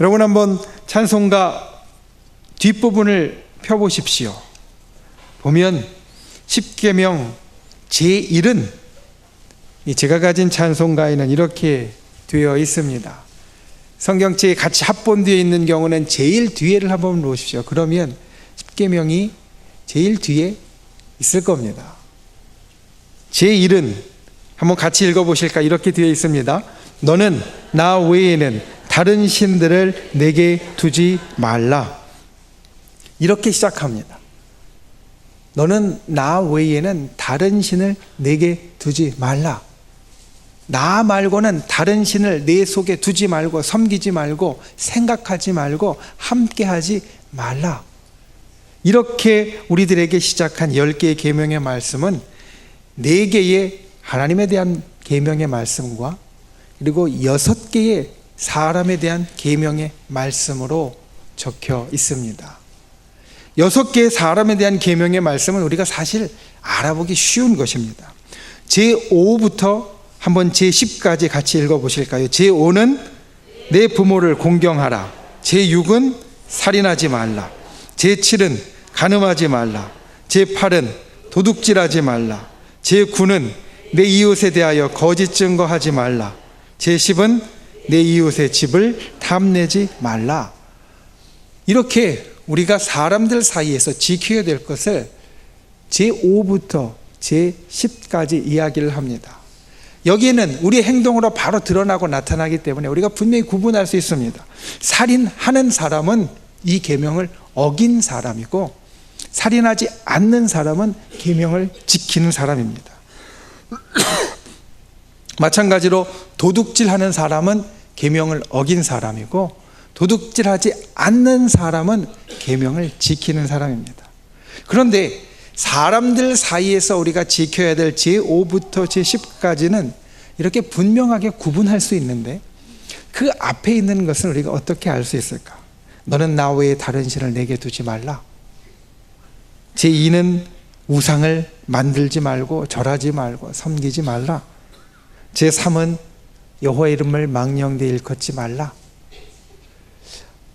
여러분 한번 찬송가 뒷부분을 펴보십시오. 보면 십계명 제1은 제가 가진 찬송가에는 이렇게 되어 있습니다. 성경책에 같이 합본되어 있는 경우는 제일 뒤에를 한번 보십시오. 그러면 십계명이 제일 뒤에 있을 겁니다. 제1은 한번 같이 읽어보실까? 이렇게 되어 있습니다. 너는 나 외에는 다른 신들을 내게 두지 말라. 이렇게 시작합니다. 너는 나 외에는 다른 신을 내게 두지 말라. 나 말고는 다른 신을 내 속에 두지 말고 섬기지 말고 생각하지 말고 함께하지 말라. 이렇게 우리들에게 시작한 10개의 계명의 말씀은 4개의 하나님에 대한 계명의 말씀과 그리고 6개의 사람에 대한 계명의 말씀으로 적혀 있습니다. 6개의 사람에 대한 계명의 말씀은 우리가 사실 알아보기 쉬운 것입니다. 제5부터 한번 제10까지 같이 읽어보실까요? 제5는 내 부모를 공경하라. 제6은 살인하지 말라. 제7은 간음하지 말라. 제8은 도둑질하지 말라. 제9는 내 이웃에 대하여 거짓 증거하지 말라. 제10은 내 이웃의 집을 탐내지 말라. 이렇게 우리가 사람들 사이에서 지켜야 될 것을 제5부터 제10까지 이야기를 합니다. 여기에는 우리의 행동으로 바로 드러나고 나타나기 때문에 우리가 분명히 구분할 수 있습니다. 살인하는 사람은 이 계명을 어긴 사람이고 살인하지 않는 사람은 계명을 지키는 사람입니다. 마찬가지로 도둑질하는 사람은 계명을 어긴 사람이고 도둑질하지 않는 사람은 계명을 지키는 사람입니다. 그런데 사람들 사이에서 우리가 지켜야 될 제5부터 제10까지는 이렇게 분명하게 구분할 수 있는데 그 앞에 있는 것은 우리가 어떻게 알 수 있을까? 너는 나 외에 다른 신을 내게 두지 말라. 제2는 우상을 만들지 말고 절하지 말고 섬기지 말라. 제3은 여호와의 이름을 망령되이 일컫지 말라.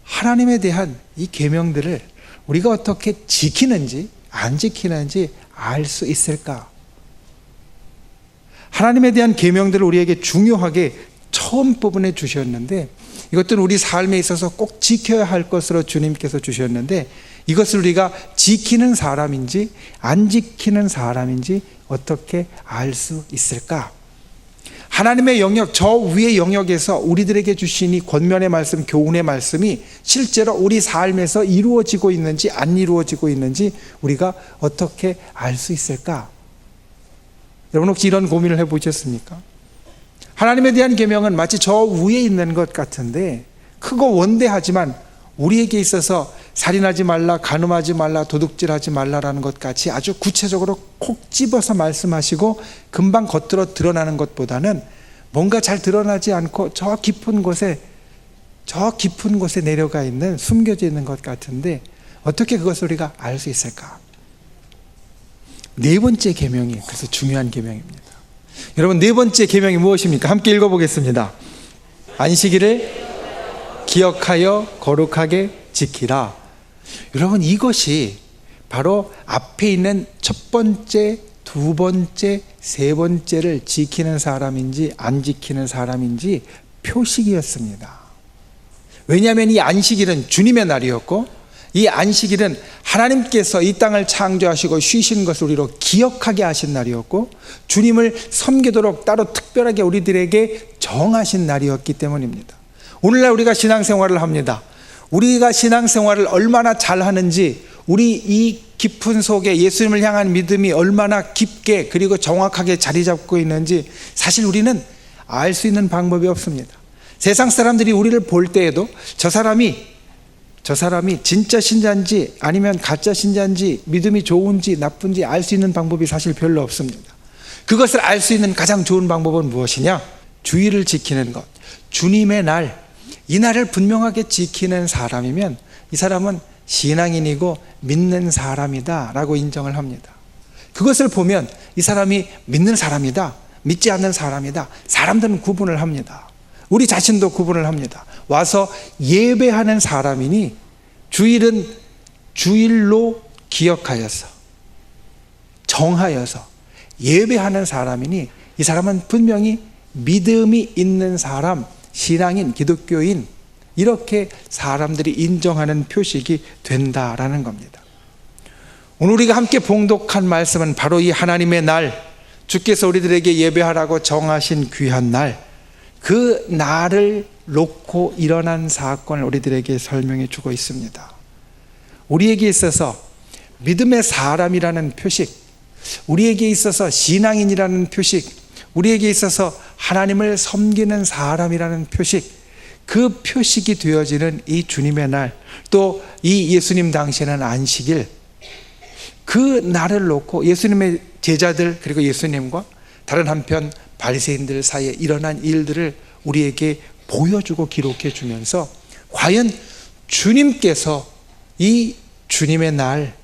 하나님에 대한 이 계명들을 우리가 어떻게 지키는지 안 지키는지 알 수 있을까? 하나님에 대한 계명들을 우리에게 중요하게 처음 부분에 주셨는데 이것들은 우리 삶에 있어서 꼭 지켜야 할 것으로 주님께서 주셨는데 이것을 우리가 지키는 사람인지 안 지키는 사람인지 어떻게 알 수 있을까? 하나님의 영역, 저 위의 영역에서 우리들에게 주신 이 권면의 말씀, 교훈의 말씀이 실제로 우리 삶에서 이루어지고 있는지 안 이루어지고 있는지 우리가 어떻게 알 수 있을까? 여러분 혹시 이런 고민을 해보셨습니까? 하나님에 대한 계명은 마치 저 위에 있는 것 같은데 크고 원대하지만 우리에게 있어서 살인하지 말라, 간음하지 말라, 도둑질하지 말라라는 것 같이 아주 구체적으로 콕 집어서 말씀하시고 금방 겉으로 드러나는 것보다는 뭔가 잘 드러나지 않고 저 깊은 곳에 내려가 있는, 숨겨져 있는 것 같은데 어떻게 그것을 우리가 알 수 있을까? 4번째 계명이 그래서 중요한 계명입니다. 여러분 4번째 계명이 무엇입니까? 함께 읽어보겠습니다. 안식일을 기억하여 거룩하게 지키라. 여러분 이것이 바로 앞에 있는 첫 번째, 두 번째, 세 번째를 지키는 사람인지 안 지키는 사람인지 표식이었습니다. 왜냐하면 이 안식일은 주님의 날이었고 이 안식일은 하나님께서 이 땅을 창조하시고 쉬신 것을 우리로 기억하게 하신 날이었고 주님을 섬기도록 따로 특별하게 우리들에게 정하신 날이었기 때문입니다. 오늘날 우리가 신앙생활을 합니다. 우리가 신앙생활을 얼마나 잘하는지 우리 이 깊은 속에 예수님을 향한 믿음이 얼마나 깊게 그리고 정확하게 자리 잡고 있는지 사실 우리는 알 수 있는 방법이 없습니다. 세상 사람들이 우리를 볼 때에도 저 사람이 진짜 신자인지 아니면 가짜 신자인지 믿음이 좋은지 나쁜지 알 수 있는 방법이 사실 별로 없습니다. 그것을 알 수 있는 가장 좋은 방법은 무엇이냐? 주일을 지키는 것. 주님의 날, 이 날을 분명하게 지키는 사람이면 이 사람은 신앙인이고 믿는 사람이다 라고 인정을 합니다. 그것을 보면 이 사람이 믿는 사람이다, 믿지 않는 사람이다, 사람들은 구분을 합니다. 우리 자신도 구분을 합니다. 와서 예배하는 사람이니 주일은 주일로 기억하여서 정하여서 예배하는 사람이니 이 사람은 분명히 믿음이 있는 사람, 신앙인, 기독교인, 이렇게 사람들이 인정하는 표식이 된다라는 겁니다. 오늘 우리가 함께 봉독한 말씀은 바로 이 하나님의 날, 주께서 우리들에게 예배하라고 정하신 귀한 날, 그 날을 놓고 일어난 사건을 우리들에게 설명해 주고 있습니다. 우리에게 있어서 믿음의 사람이라는 표식, 우리에게 있어서 신앙인이라는 표식, 우리에게 있어서 하나님을 섬기는 사람이라는 표식, 그 표식이 되어지는 이 주님의 날, 또 이 예수님 당시에는 안식일, 그 날을 놓고 예수님의 제자들 그리고 예수님과 다른 한편 바리새인들 사이에 일어난 일들을 우리에게 보여주고 기록해 주면서 과연 주님께서 이 주님의 날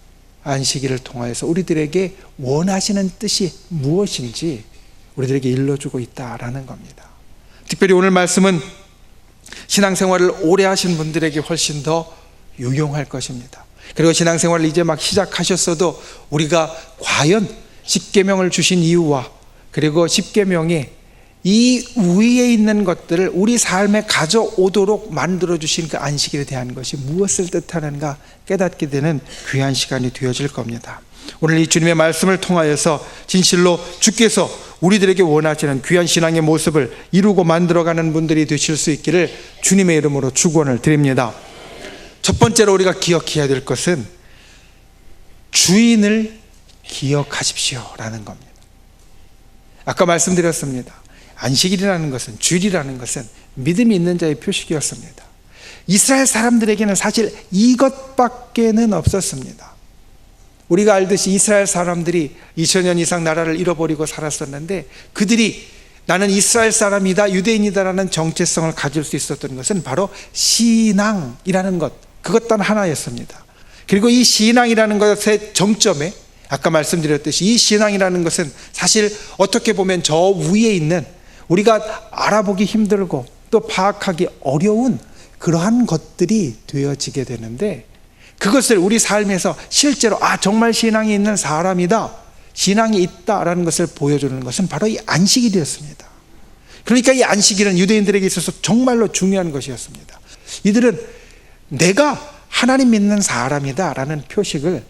안식일을 통하여서 우리들에게 원하시는 뜻이 무엇인지 우리들에게 일러주고 있다라는 겁니다. 특별히 오늘 말씀은 신앙생활을 오래 하신 분들에게 훨씬 더 유용할 것입니다. 그리고 신앙생활을 이제 막 시작하셨어도 우리가 과연 십계명을 주신 이유와 그리고 십계명이 이 위에 있는 것들을 우리 삶에 가져오도록 만들어주신 그 안식일에 대한 것이 무엇을 뜻하는가 깨닫게 되는 귀한 시간이 되어질 겁니다. 오늘 이 주님의 말씀을 통하여서 진실로 주께서 우리들에게 원하시는 귀한 신앙의 모습을 이루고 만들어가는 분들이 되실 수 있기를 주님의 이름으로 축원을 드립니다. 첫 번째로 우리가 기억해야 될 것은 주인을 기억하십시오라는 겁니다. 아까 말씀드렸습니다. 안식일이라는 것은, 주일이라는 것은 믿음이 있는 자의 표식이었습니다. 이스라엘 사람들에게는 사실 이것밖에는 없었습니다. 우리가 알듯이 이스라엘 사람들이 2000년 이상 나라를 잃어버리고 살았었는데 그들이 나는 이스라엘 사람이다, 유대인이다라는 정체성을 가질 수 있었던 것은 바로 신앙이라는 것, 그것 단 하나였습니다. 그리고 이 신앙이라는 것의 정점에 아까 말씀드렸듯이 이 신앙이라는 것은 사실 어떻게 보면 저 위에 있는 우리가 알아보기 힘들고 또 파악하기 어려운 그러한 것들이 되어지게 되는데 그것을 우리 삶에서 실제로 정말 신앙이 있는 사람이다, 신앙이 있다라는 것을 보여주는 것은 바로 이 안식일이었습니다. 그러니까 이 안식일은 유대인들에게 있어서 정말로 중요한 것이었습니다. 이들은 내가 하나님 믿는 사람이다 라는 표식을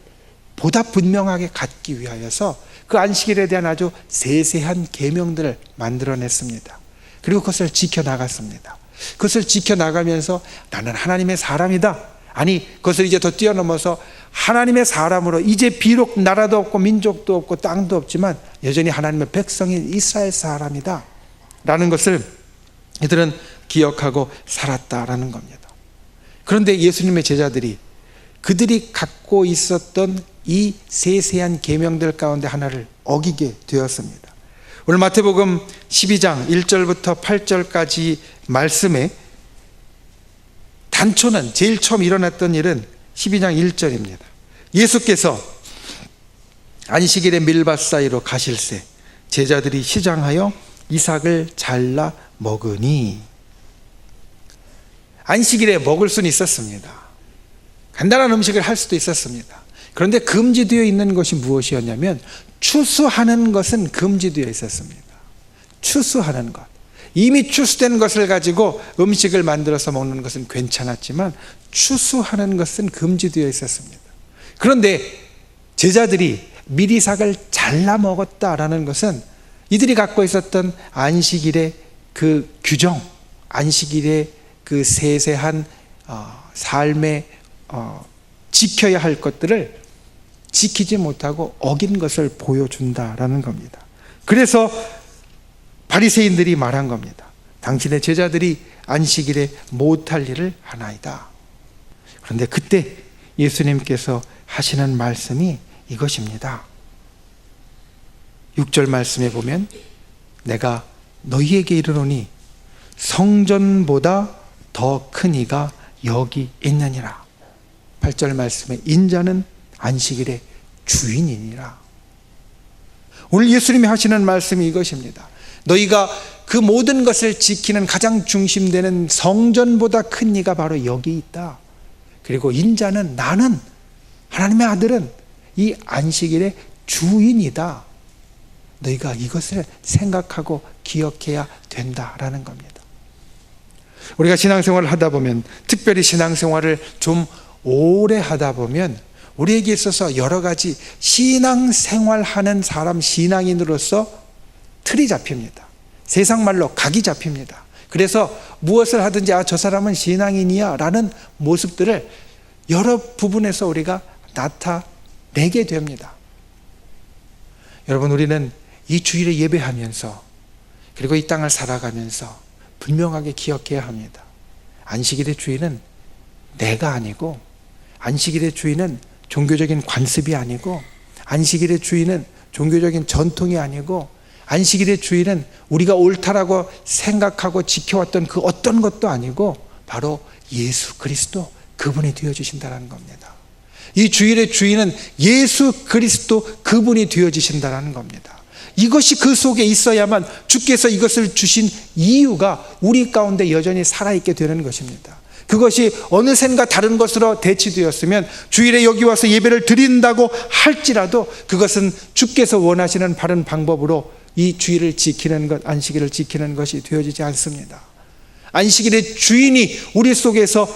보다 분명하게 갖기 위하여서 그 안식일에 대한 아주 세세한 계명들을 만들어냈습니다. 그리고 그것을 지켜나갔습니다. 그것을 지켜나가면서 나는 하나님의 사람이다, 아니 그것을 이제 더 뛰어넘어서 하나님의 사람으로 이제 비록 나라도 없고 민족도 없고 땅도 없지만 여전히 하나님의 백성인 이스라엘 사람이다 라는 것을 이들은 기억하고 살았다라는 겁니다. 그런데 예수님의 제자들이 그들이 갖고 있었던 이 세세한 계명들 가운데 하나를 어기게 되었습니다. 오늘 마태복음 12장 1절부터 8절까지 말씀에 단초는 제일 처음 일어났던 일은 12장 1절입니다. 예수께서 안식일에 밀밭 사이로 가실새 제자들이 시장하여 이삭을 잘라 먹으니, 안식일에 먹을 수는 있었습니다. 간단한 음식을 할 수도 있었습니다. 그런데 금지되어 있는 것이 무엇이었냐면 추수하는 것은 금지되어 있었습니다. 추수하는 것, 이미 추수된 것을 가지고 음식을 만들어서 먹는 것은 괜찮았지만 추수하는 것은 금지되어 있었습니다. 그런데 제자들이 미리삭을 잘라 먹었다라는 것은 이들이 갖고 있었던 안식일의 그 규정, 안식일의 그 세세한 삶에 지켜야 할 것들을 지키지 못하고 어긴 것을 보여준다라는 겁니다. 그래서 바리새인들이 말한 겁니다. 당신의 제자들이 안식일에 못할 일을 하나이다. 그런데 그때 예수님께서 하시는 말씀이 이것입니다. 6절 말씀에 보면 내가 너희에게 이르노니 성전보다 더 큰 이가 여기 있느니라. 8절 말씀에 인자는 안식일의 주인이니라. 오늘 예수님이 하시는 말씀이 이것입니다. 너희가 그 모든 것을 지키는 가장 중심되는 성전보다 큰 이가 바로 여기 있다. 그리고 인자는, 나는, 하나님의 아들은 이 안식일의 주인이다. 너희가 이것을 생각하고 기억해야 된다라는 겁니다. 우리가 신앙생활을 하다 보면, 특별히 신앙생활을 좀 오래 하다 보면 우리에게 있어서 여러 가지 신앙생활하는 사람, 신앙인으로서 틀이 잡힙니다. 세상 말로 각이 잡힙니다. 그래서 무엇을 하든지 저 사람은 신앙인이야 라는 모습들을 여러 부분에서 우리가 나타내게 됩니다. 여러분, 우리는 이 주일에 예배하면서, 그리고 이 땅을 살아가면서 분명하게 기억해야 합니다. 안식일의 주인은 내가 아니고, 안식일의 주인은 종교적인 관습이 아니고, 안식일의 주인은 종교적인 전통이 아니고, 안식일의 주인은 우리가 옳다라고 생각하고 지켜왔던 그 어떤 것도 아니고 바로 예수 그리스도, 그분이 되어주신다는 겁니다. 이 주일의 주인은 예수 그리스도, 그분이 되어주신다는 겁니다. 이것이 그 속에 있어야만 주께서 이것을 주신 이유가 우리 가운데 여전히 살아있게 되는 것입니다. 그것이 어느샌가 다른 것으로 대치되었으면, 주일에 여기 와서 예배를 드린다고 할지라도 그것은 주께서 원하시는 바른 방법으로 이 주일을 지키는 것, 안식일을 지키는 것이 되어지지 않습니다. 안식일의 주인이 우리 속에서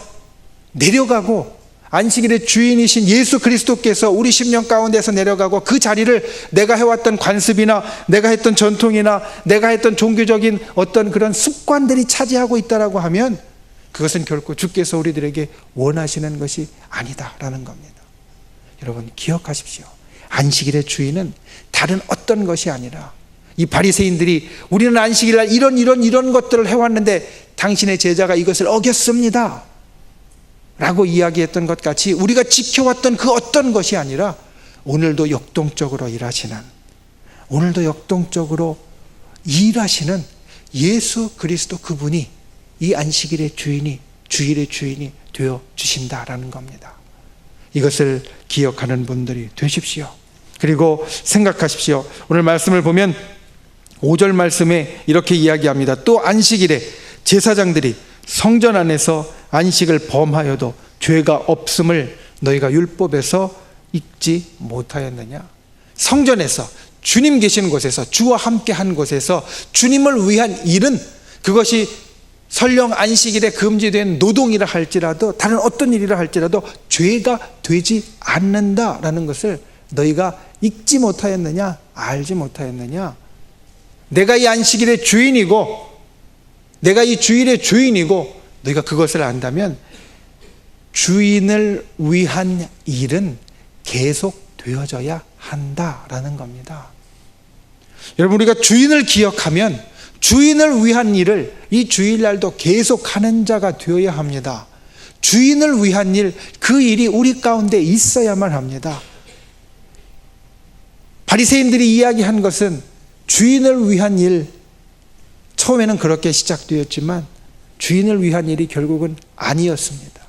내려가고, 안식일의 주인이신 예수 그리스도께서 우리 심령 가운데서 내려가고, 그 자리를 내가 해왔던 관습이나 내가 했던 전통이나 내가 했던 종교적인 어떤 그런 습관들이 차지하고 있다라고 하면 그것은 결코 주께서 우리들에게 원하시는 것이 아니다라는 겁니다. 여러분, 기억하십시오. 안식일의 주인은 다른 어떤 것이 아니라, 이 바리새인들이 우리는 안식일날 이런 것들을 해왔는데 당신의 제자가 이것을 어겼습니다 라고 이야기했던 것 같이, 우리가 지켜왔던 그 어떤 것이 아니라 오늘도 역동적으로 일하시는, 오늘도 역동적으로 일하시는 예수 그리스도, 그분이 이 안식일의 주인이, 주일의 주인이 되어 주신다라는 겁니다. 이것을 기억하는 분들이 되십시오. 그리고 생각하십시오. 오늘 말씀을 보면 5절 말씀에 이렇게 이야기합니다. 또 안식일에 제사장들이 성전 안에서 안식을 범하여도 죄가 없음을 너희가 율법에서 읽지 못하였느냐. 성전에서, 주님 계시는 곳에서, 주와 함께 한 곳에서 주님을 위한 일은, 그것이 설령 안식일에 금지된 노동이라 할지라도, 다른 어떤 일이라 할지라도 죄가 되지 않는다라는 것을 너희가 읽지 못하였느냐, 알지 못하였느냐. 내가 이 안식일의 주인이고, 내가 이 주일의 주인이고, 너희가 그것을 안다면 주인을 위한 일은 계속 되어져야 한다라는 겁니다. 여러분, 우리가 주인을 기억하면 주인을 위한 일을 이 주일날도 계속하는 자가 되어야 합니다. 주인을 위한 일, 그 일이 우리 가운데 있어야만 합니다. 바리새인들이 이야기한 것은 주인을 위한 일, 처음에는 그렇게 시작되었지만 주인을 위한 일이 결국은 아니었습니다.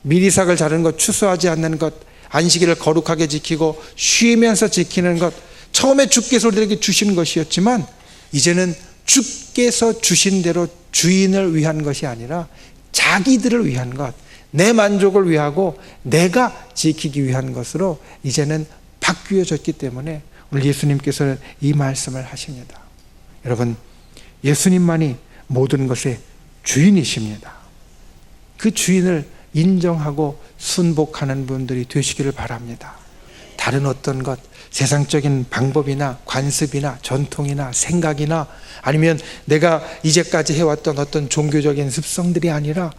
미리삭을 자르는 것, 추수하지 않는 것, 안식일을 거룩하게 지키고 쉬면서 지키는 것, 처음에 주께서 우리에게 주신 것이었지만 이제는 주께서 주신 대로 주인을 위한 것이 아니라 자기들을 위한 것, 내 만족을 위하고 내가 지키기 위한 것으로 이제는 바뀌어졌기 때문에 오늘 예수님께서는 이 말씀을 하십니다. 여러분, 예수님만이 모든 것의 주인이십니다. 그 주인을 인정하고 순복하는 분들이 되시기를 바랍니다. 다른 어떤 것, 세상적인 방법이나 관습이나 전통이나 생각이나 아니면 내가 이제까지 해왔던 어떤 종교적인 습성들이 아니라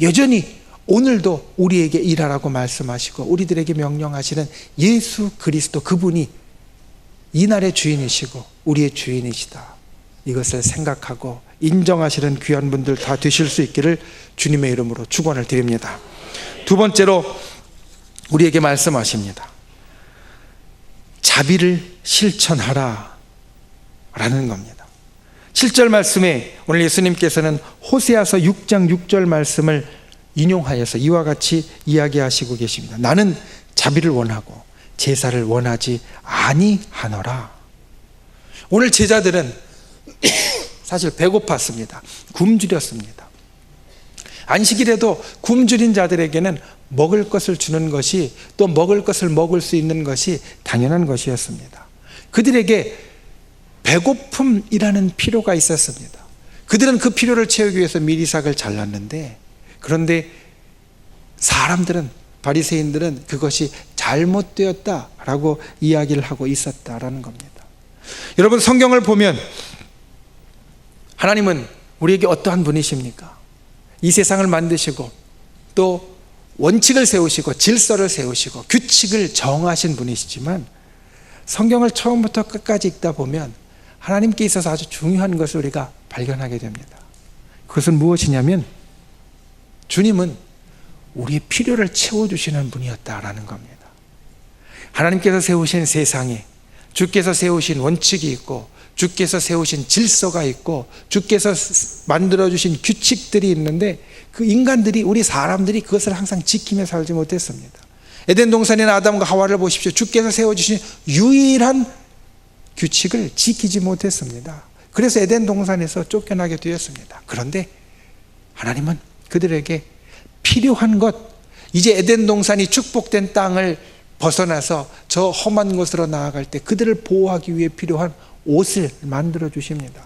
여전히 오늘도 우리에게 일하라고 말씀하시고 우리들에게 명령하시는 예수 그리스도, 그분이 이날의 주인이시고 우리의 주인이시다. 이것을 생각하고 인정하시는 귀한 분들 다 되실 수 있기를 주님의 이름으로 축원을 드립니다. 두 번째로 우리에게 말씀하십니다. 자비를 실천하라 라는 겁니다. 7절 말씀에 오늘 예수님께서는 호세아서 6장 6절 말씀을 인용하여서 이와 같이 이야기하시고 계십니다. 나는 자비를 원하고 제사를 원하지 아니하노라. 오늘 제자들은 사실 배고팠습니다. 굶주렸습니다. 안식일에도 굶주린 자들에게는 먹을 것을 주는 것이, 또 먹을 것을 먹을 수 있는 것이 당연한 것이었습니다. 그들에게 배고픔이라는 필요가 있었습니다. 그들은 그 필요를 채우기 위해서 미리삭을 잘랐는데, 그런데 사람들은, 바리새인들은 그것이 잘못되었다라고 이야기를 하고 있었다라는 겁니다. 여러분, 성경을 보면 하나님은 우리에게 어떠한 분이십니까? 이 세상을 만드시고 또 원칙을 세우시고 질서를 세우시고 규칙을 정하신 분이시지만, 성경을 처음부터 끝까지 읽다 보면 하나님께 있어서 아주 중요한 것을 우리가 발견하게 됩니다. 그것은 무엇이냐면, 주님은 우리의 필요를 채워주시는 분이었다라는 겁니다. 하나님께서 세우신 세상에 주께서 세우신 원칙이 있고, 주께서 세우신 질서가 있고, 주께서 만들어주신 규칙들이 있는데, 그 인간들이, 우리 사람들이 그것을 항상 지키며 살지 못했습니다. 에덴 동산이나 아담과 하와를 보십시오. 주께서 세워주신 유일한 규칙을 지키지 못했습니다. 그래서 에덴 동산에서 쫓겨나게 되었습니다. 그런데 하나님은 그들에게 필요한 것, 이제 에덴 동산이 축복된 땅을 벗어나서 저 험한 곳으로 나아갈 때 그들을 보호하기 위해 필요한 옷을 만들어 주십니다.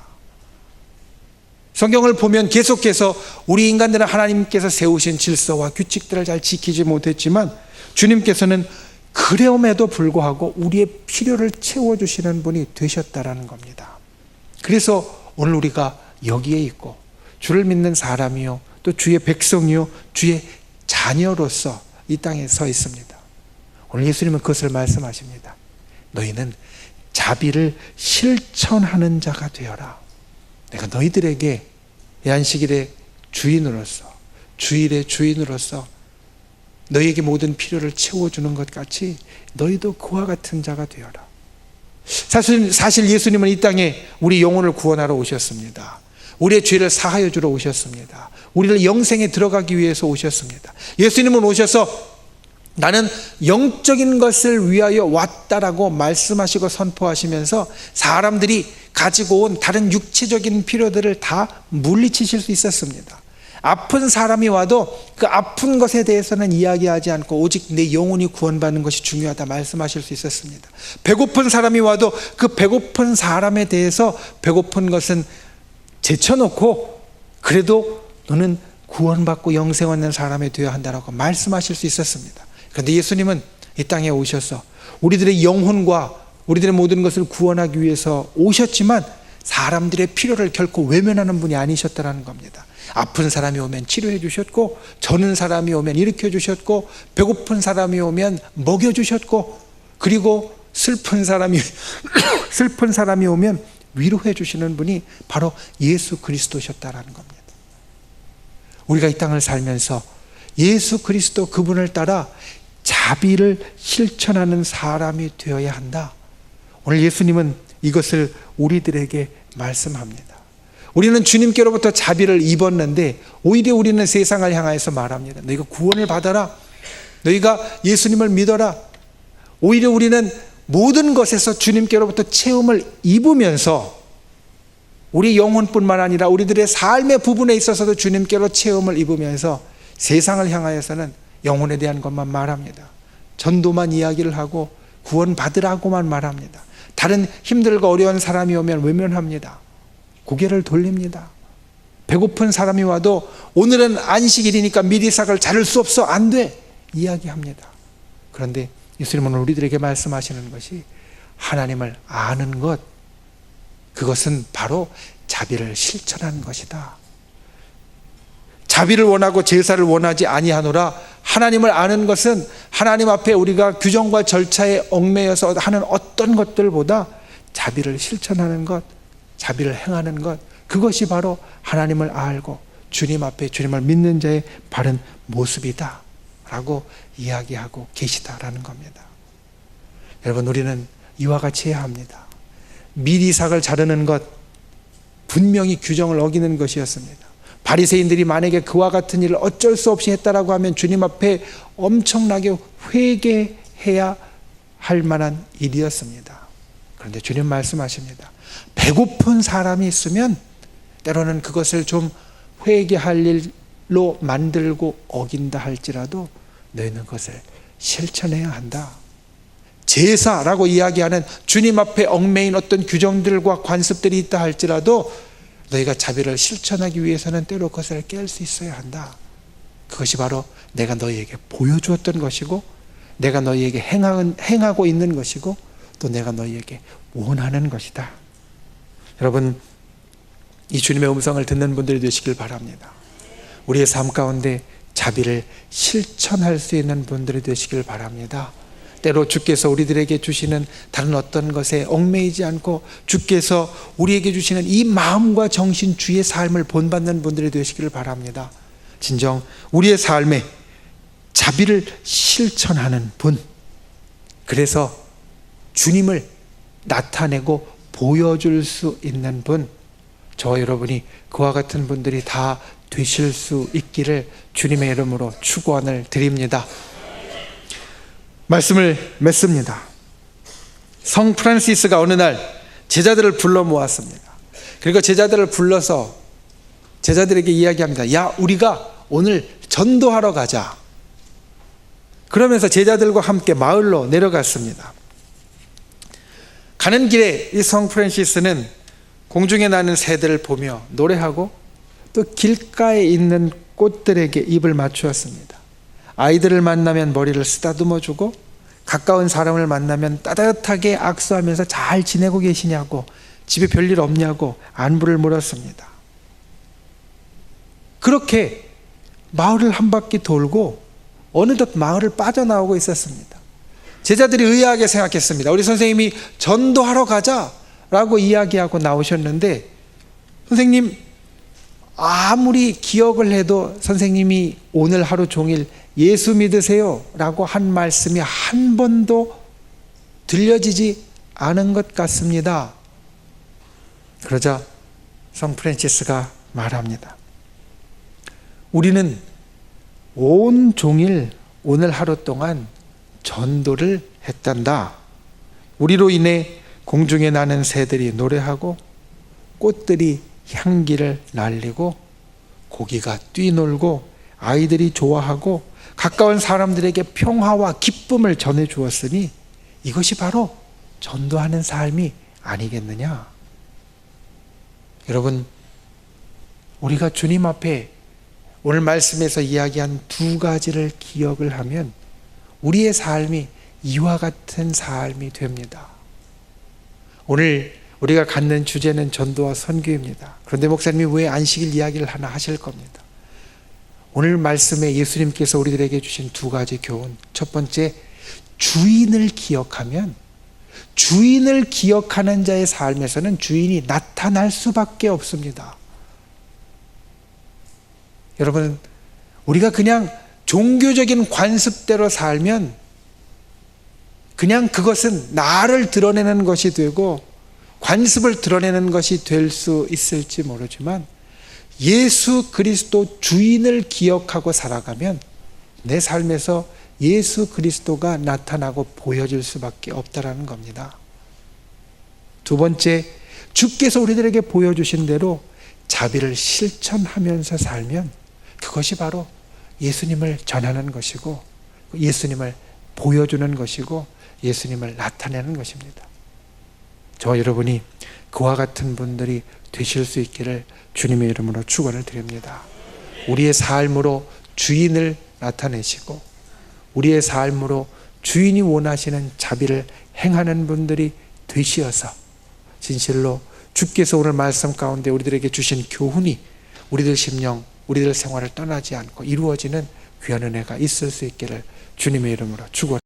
성경을 보면 계속해서 우리 인간들은 하나님께서 세우신 질서와 규칙들을 잘 지키지 못했지만, 주님께서는 그래옴에도 불구하고 우리의 필요를 채워주시는 분이 되셨다라는 겁니다. 그래서 오늘 우리가 여기에 있고, 주를 믿는 사람이요, 또 주의 백성이요, 주의 자녀로서 이 땅에 서 있습니다. 오늘 예수님은 그것을 말씀하십니다. 너희는 자비를 실천하는 자가 되어라. 내가 너희들에게 안식일의 주인으로서, 주일의 주인으로서 너희에게 모든 필요를 채워주는 것 같이 너희도 그와 같은 자가 되어라. 사실 예수님은 이 땅에 우리 영혼을 구원하러 오셨습니다. 우리의 죄를 사하여 주러 오셨습니다. 우리를 영생에 들어가기 위해서 오셨습니다. 예수님은 오셔서 나는 영적인 것을 위하여 왔다라고 말씀하시고 선포하시면서 사람들이 가지고 온 다른 육체적인 필요들을 다 물리치실 수 있었습니다. 아픈 사람이 와도 그 아픈 것에 대해서는 이야기하지 않고 오직 내 영혼이 구원받는 것이 중요하다 말씀하실 수 있었습니다. 배고픈 사람이 와도 그 배고픈 사람에 대해서 배고픈 것은 제쳐놓고 그래도 너는 구원받고 영생 얻는 사람이 되어야 한다라고 말씀하실 수 있었습니다. 그런데 예수님은 이 땅에 오셔서 우리들의 영혼과 우리들의 모든 것을 구원하기 위해서 오셨지만, 사람들의 필요를 결코 외면하는 분이 아니셨다는 겁니다. 아픈 사람이 오면 치료해 주셨고, 저는 사람이 오면 일으켜 주셨고, 배고픈 사람이 오면 먹여 주셨고, 그리고 슬픈 사람이 오면 위로해 주시는 분이 바로 예수 그리스도셨다라는 겁니다. 우리가 이 땅을 살면서 예수 그리스도 그분을 따라 자비를 실천하는 사람이 되어야 한다. 오늘 예수님은 이것을 우리들에게 말씀합니다. 우리는 주님께로부터 자비를 입었는데 오히려 우리는 세상을 향하여서 말합니다. 너희가 구원을 받아라. 너희가 예수님을 믿어라. 오히려 우리는 모든 것에서 주님께로부터 체험을 입으면서 우리 영혼뿐만 아니라 우리들의 삶의 부분에 있어서도 주님께로 체험을 입으면서 세상을 향하여서는 영혼에 대한 것만 말합니다. 전도만 이야기를 하고 구원 받으라고만 말합니다. 다른 힘들고 어려운 사람이 오면 외면합니다. 고개를 돌립니다. 배고픈 사람이 와도 오늘은 안식일이니까 미리삭을 자를 수 없어, 안 돼, 이야기합니다. 그런데 예수님은 우리들에게 말씀하시는 것이 하나님을 아는 것, 그것은 바로 자비를 실천하는 것이다. 자비를 원하고 제사를 원하지 아니하노라. 하나님을 아는 것은 하나님 앞에 우리가 규정과 절차에 얽매여서 하는 어떤 것들보다 자비를 실천하는 것, 자비를 행하는 것, 그것이 바로 하나님을 알고 주님 앞에 주님을 믿는 자의 바른 모습이다 라고 이야기하고 계시다라는 겁니다. 여러분, 우리는 이와 같이 해야 합니다. 미리삭을 자르는 것, 분명히 규정을 어기는 것이었습니다. 바리새인들이 만약에 그와 같은 일을 어쩔 수 없이 했다라고 하면 주님 앞에 엄청나게 회개해야 할 만한 일이었습니다. 그런데 주님 말씀하십니다. 배고픈 사람이 있으면 때로는 그것을 좀 회개할 일로 만들고 어긴다 할지라도 너희는 그것을 실천해야 한다. 제사라고 이야기하는 주님 앞에 얽매인 어떤 규정들과 관습들이 있다 할지라도 너희가 자비를 실천하기 위해서는 때로 그것을 깰 수 있어야 한다. 그것이 바로 내가 너희에게 보여주었던 것이고, 내가 너희에게 행하고 있는 것이고, 또 내가 너희에게 원하는 것이다. 여러분, 이 주님의 음성을 듣는 분들이 되시길 바랍니다. 우리의 삶 가운데 자비를 실천할 수 있는 분들이 되시길 바랍니다. 때로 주께서 우리들에게 주시는 다른 어떤 것에 얽매이지 않고 주께서 우리에게 주시는 이 마음과 정신 주의 삶을 본받는 분들이 되시기를 바랍니다. 진정 우리의 삶에 자비를 실천하는 분, 그래서 주님을 나타내고 보여줄 수 있는 분, 저와 여러분이 그와 같은 분들이 다 되실 수 있기를 주님의 이름으로 축원을 드립니다. 말씀을 맺습니다. 성 프란시스가 어느 날 제자들을 불러 모았습니다. 그리고 제자들을 불러서 제자들에게 이야기합니다. 야, 우리가 오늘 전도하러 가자. 그러면서 제자들과 함께 마을로 내려갔습니다. 가는 길에 이 성 프란시스는 공중에 나는 새들을 보며 노래하고 또 길가에 있는 꽃들에게 입을 맞추었습니다. 아이들을 만나면 머리를 쓰다듬어 주고, 가까운 사람을 만나면 따뜻하게 악수하면서 잘 지내고 계시냐고, 집에 별일 없냐고 안부를 물었습니다. 그렇게 마을을 한 바퀴 돌고 어느덧 마을을 빠져나오고 있었습니다. 제자들이 의아하게 생각했습니다. 우리 선생님이 전도하러 가자라고 이야기하고 나오셨는데, 선생님 아무리 기억을 해도 선생님이 오늘 하루 종일 예수 믿으세요 라고 한 말씀이 한 번도 들려지지 않은 것 같습니다. 그러자 성 프란시스가 말합니다. 우리는 온 종일 오늘 하루 동안 전도를 했단다. 우리로 인해 공중에 나는 새들이 노래하고 꽃들이 향기를 날리고 고기가 뛰놀고 아이들이 좋아하고 가까운 사람들에게 평화와 기쁨을 전해 주었으니 이것이 바로 전도하는 삶이 아니겠느냐. 여러분, 우리가 주님 앞에 오늘 말씀에서 이야기한 두 가지를 기억을 하면 우리의 삶이 이와 같은 삶이 됩니다. 오늘 우리가 갖는 주제는 전도와 선교입니다. 그런데 목사님이 왜 안식일 이야기를 하나 하실 겁니다. 오늘 말씀에 예수님께서 우리들에게 주신 두 가지 교훈. 첫 번째, 주인을 기억하면, 주인을 기억하는 자의 삶에서는 주인이 나타날 수밖에 없습니다. 여러분, 우리가 그냥 종교적인 관습대로 살면 그냥 그것은 나를 드러내는 것이 되고 관습을 드러내는 것이 될 수 있을지 모르지만, 예수 그리스도 주인을 기억하고 살아가면 내 삶에서 예수 그리스도가 나타나고 보여질 수밖에 없다라는 겁니다. 두 번째, 주께서 우리들에게 보여주신 대로 자비를 실천하면서 살면 그것이 바로 예수님을 전하는 것이고, 예수님을 보여주는 것이고, 예수님을 나타내는 것입니다. 저와 여러분이 그와 같은 분들이 되실 수 있기를 주님의 이름으로 축원을 드립니다. 우리의 삶으로 주인을 나타내시고 우리의 삶으로 주인이 원하시는 자비를 행하는 분들이 되시어서 진실로 주께서 오늘 말씀 가운데 우리들에게 주신 교훈이 우리들 심령, 우리들 생활을 떠나지 않고 이루어지는 귀한 은혜가 있을 수 있기를 주님의 이름으로 축원합니다.